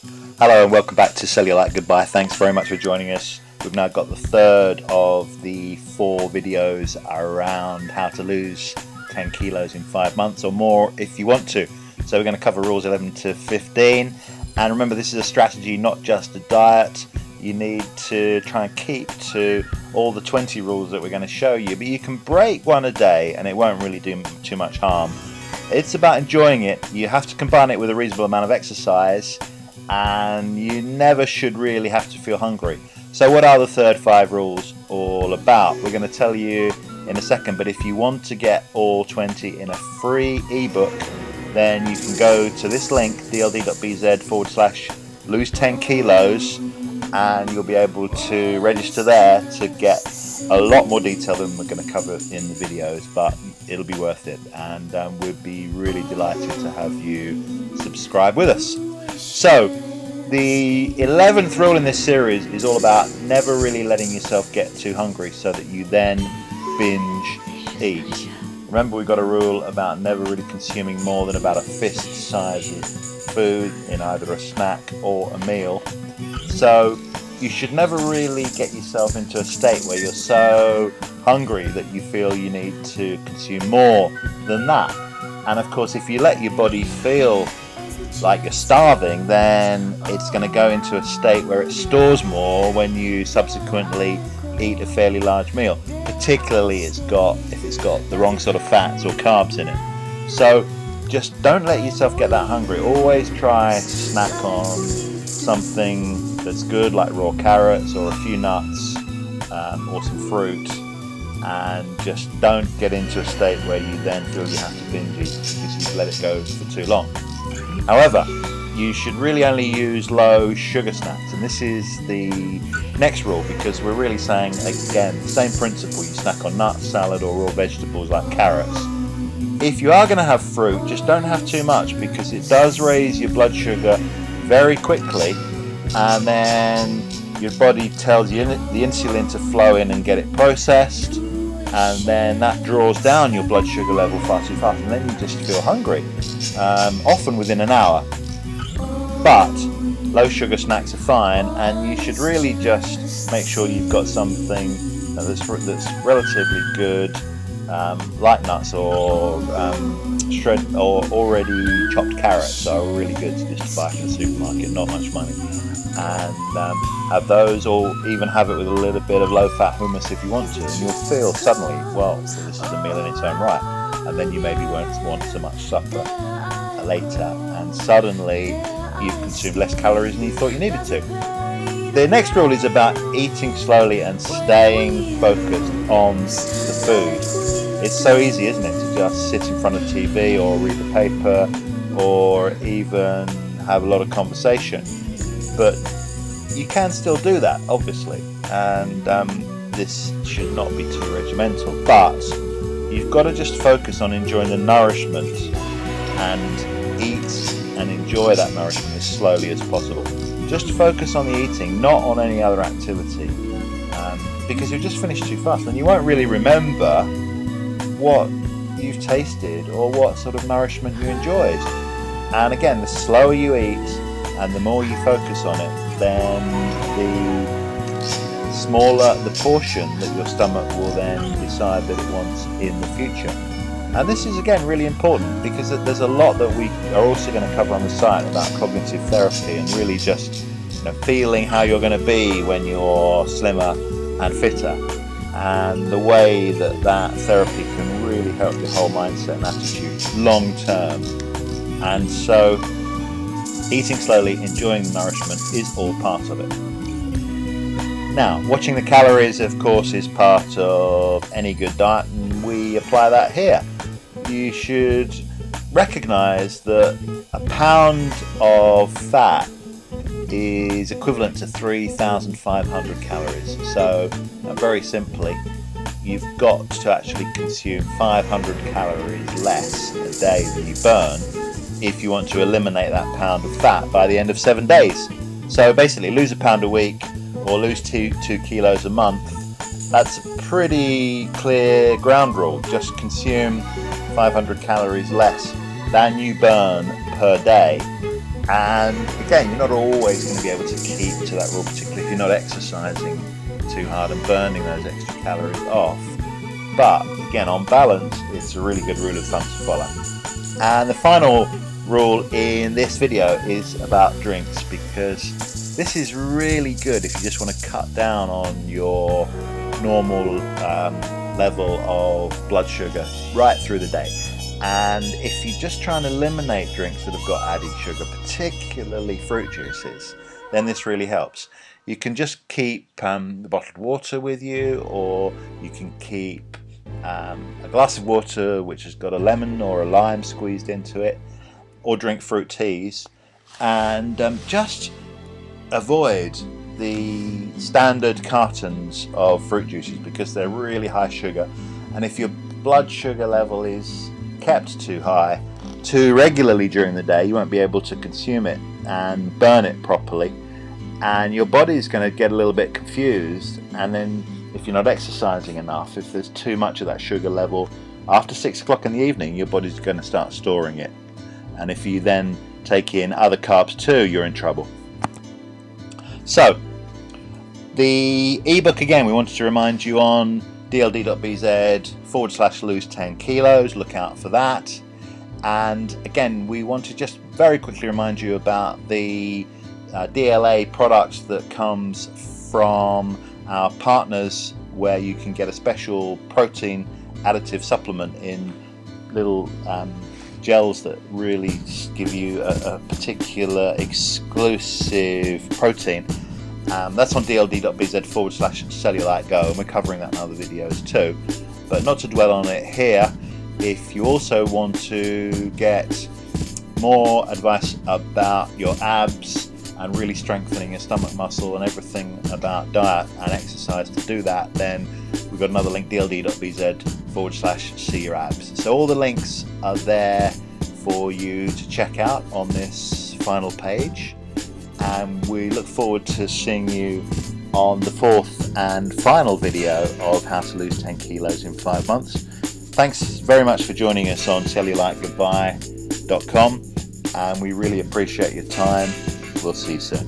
Hello and welcome back to Cellulite. Goodbye. Thanks very much for joining us. We've now got the third of the 4 videos around how to lose 10 kilos in 5 months or more if you want to. So we're going to cover rules 11 to 15. And remember, this is a strategy, not just a diet. You need to try and keep to all the 20 rules that we're going to show you. But you can break one a day and it won't really do too much harm. It's about enjoying it. You have to combine it with a reasonable amount of exercise. And you never should really have to feel hungry. So what are the third 5 rules all about? We're going to tell you in a second, but if you want to get all 20 in a free ebook, then you can go to this link, dld.bz/lose 10 kilos, and you'll be able to register there to get a lot more detail than we're going to cover in the videos, but it'll be worth it, and we'd be really delighted to have you subscribe with us. So, the 11th rule in this series is all about never really letting yourself get too hungry so that you then binge eat. Remember, we've got a rule about never really consuming more than about a fist size of food in either a snack or a meal. So, you should never really get yourself into a state where you're so hungry that you feel you need to consume more than that. And of course, if you let your body feel like you're starving, then it's going to go into a state where it stores more when you subsequently eat a fairly large meal, particularly if it's got the wrong sort of fats or carbs in it. So just don't let yourself get that hungry. Always try to snack on something that's good, like raw carrots or a few nuts or some fruit, and just don't get into a state where you then feel you have to binge eat because you've let it go for too long. However, you should really only use low sugar snacks, and this is the next rule, because we're really saying, again, the same principle. You snack on nuts, salad or raw vegetables like carrots. If you are going to have fruit, just don't have too much, because it does raise your blood sugar very quickly, and then your body tells you the insulin to flow in and get it processed, and then that draws down your blood sugar level far too fast, and then you just feel hungry, often within an hour. But low sugar snacks are fine, and you should really just make sure you've got something that's relatively good, like nuts or shred or already chopped carrots are really good to just buy from the supermarket, not much money. And have those, or even have it with a little bit of low-fat hummus if you want to, and you'll feel suddenly, well, this is a meal in its own right, and then you maybe won't want so much supper later, and suddenly you've consumed less calories than you thought you needed to. The next rule is about eating slowly and staying focused on the food. It's so easy, isn't it, to just sit in front of TV or read the paper or even have a lot of conversation. But you can still do that, obviously, and this should not be too regimental, but you've got to just focus on enjoying the nourishment and eat and enjoy that nourishment as slowly as possible. Just focus on the eating, not on any other activity, because you'll just finish too fast and you won't really remember what you've tasted or what sort of nourishment you enjoyed. And again, the slower you eat and the more you focus on it, then the smaller the portion that your stomach will then decide that it wants in the future. And this is, again, really important, because there's a lot that we are also going to cover on the site about cognitive therapy and really just feeling how you're going to be when you're slimmer and fitter, and the way that therapy can really help your whole mindset and attitude long term. And so eating slowly, enjoying the nourishment is all part of it. Now, watching the calories, of course, is part of any good diet, and we apply that here. You should recognize that a pound of fat is equivalent to 3,500 calories. So, very simply, you've got to actually consume 500 calories less a day than you burn if you want to eliminate that pound of fat by the end of 7 days. So basically, lose a pound a week or lose 2 kilos a month. That's a pretty clear ground rule. Just consume 500 calories less than you burn per day, And again, you're not always going to be able to keep to that rule, particularly if you're not exercising too hard and burning those extra calories off. But again, on balance, it's a really good rule of thumb to follow. And the final rule in this video is about drinks, because this is really good if you just want to cut down on your normal level of blood sugar right through the day. And if you just try and eliminate drinks that have got added sugar, particularly fruit juices, then this really helps. You can just keep the bottled water with you, or you can keep a glass of water which has got a lemon or a lime squeezed into it, or drink fruit teas, and just avoid the standard cartons of fruit juices because they're really high sugar. And if your blood sugar level is kept too high too regularly during the day, you won't be able to consume it and burn it properly, and your body's going to get a little bit confused. And then if you're not exercising enough, if there's too much of that sugar level after 6 o'clock in the evening, your body's going to start storing it, and if you then take in other carbs too, you're in trouble. So the ebook, again, we wanted to remind you on dld.bz/lose 10 kilos. Look out for that. And again, we want to just very quickly remind you about the DLA products that comes from our partners, where you can get a special protein additive supplement in little gels that really give you a particular exclusive protein. That's on dld.bz/Cellulite Go, and we're covering that in other videos too, but not to dwell on it here. If you also want to get more advice about your abs and really strengthening your stomach muscle and everything about diet and exercise to do that, then we've got another link, dld.bz/see-your-abs. So all the links are there for you to check out on this final page. And we look forward to seeing you on the 4th and final video of how to lose 10 kilos in 5 months. Thanks very much for joining us on cellulitegoodbye.com, and we really appreciate your time. We'll see you soon.